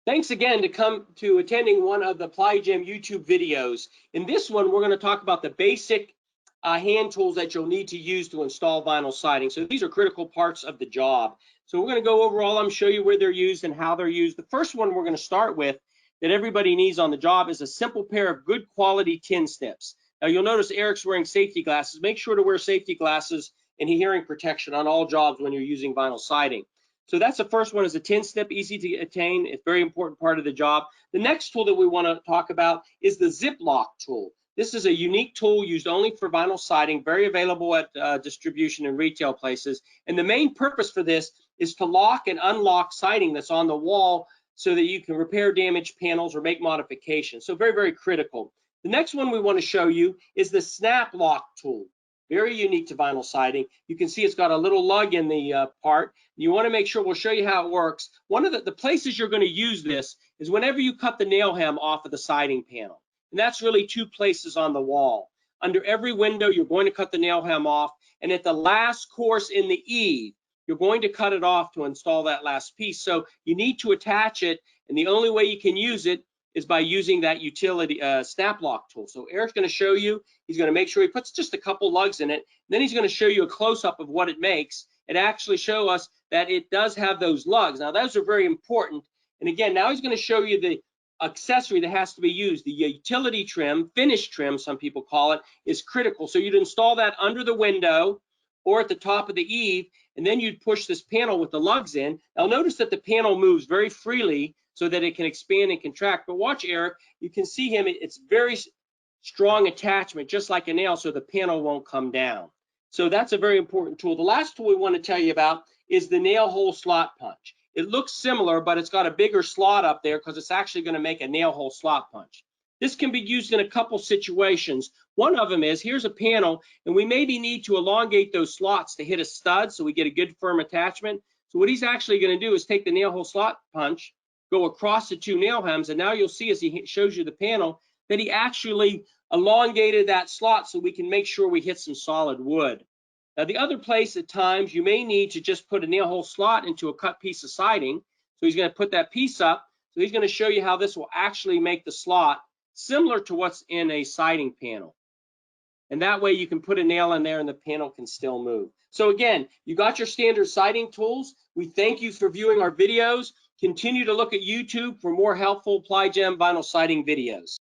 Thanks again to attending one of the PlyGem YouTube videos. In this one, we're going to talk about the basic hand tools that you'll need to use to install vinyl siding. So these are critical parts of the job. So we're going to go over all of them, show you where they're used and how they're used. The first one we're going to start with that everybody needs on the job is a simple pair of good quality tin snips. Now you'll notice Eric's wearing safety glasses. Make sure to wear safety glasses and hearing protection on all jobs when you're using vinyl siding. So that's the first one, is a tin snip, easy to attain. It's a very important part of the job. The next tool that we want to talk about is the SnapLock tool. This is a unique tool used only for vinyl siding, very available at distribution and retail places. And the main purpose for this is to lock and unlock siding that's on the wall so that you can repair damaged panels or make modifications. So very, very critical. The next one we want to show you is the SnapLock tool. Very unique to vinyl siding. You can see it's got a little lug in the part. You want to make sure, we'll show you how it works. One of the places you're going to use this is whenever you cut the nail hem off of the siding panel. And that's really two places on the wall. Under every window, you're going to cut the nail hem off. And at the last course in the eave, you're going to cut it off to install that last piece. So you need to attach it. And the only way you can use it is by using that utility SnapLock tool. So Eric's going to show you. He's going to make sure he puts just a couple lugs in it. Then he's going to show you a close-up of what it makes and actually show us that it does have those lugs. Now, those are very important. And again, now he's going to show you the accessory that has to be used. The utility trim, finish trim, some people call it, is critical. So you'd install that under the window or at the top of the eave, and then you'd push this panel with the lugs in. Now, notice that the panel moves very freely so that it can expand and contract. But watch Eric, you can see him, it's very strong attachment, just like a nail, so the panel won't come down. So that's a very important tool. The last tool we want to tell you about is the nail hole slot punch. It looks similar, but it's got a bigger slot up there because it's actually going to make a nail hole slot punch. This can be used in a couple situations. One of them is, here's a panel, and we maybe need to elongate those slots to hit a stud so we get a good firm attachment. So what he's actually going to do is take the nail hole slot punch, go across the two nail hems, and now you'll see as he shows you the panel that he actually elongated that slot so we can make sure we hit some solid wood. Now, the other place at times you may need to just put a nail hole slot into a cut piece of siding. So he's going to put that piece up. So he's going to show you how this will actually make the slot similar to what's in a siding panel. And that way you can put a nail in there and the panel can still move. So again, you got your standard siding tools. We thank you for viewing our videos. Continue to look at YouTube for more helpful PlyGem vinyl siding videos.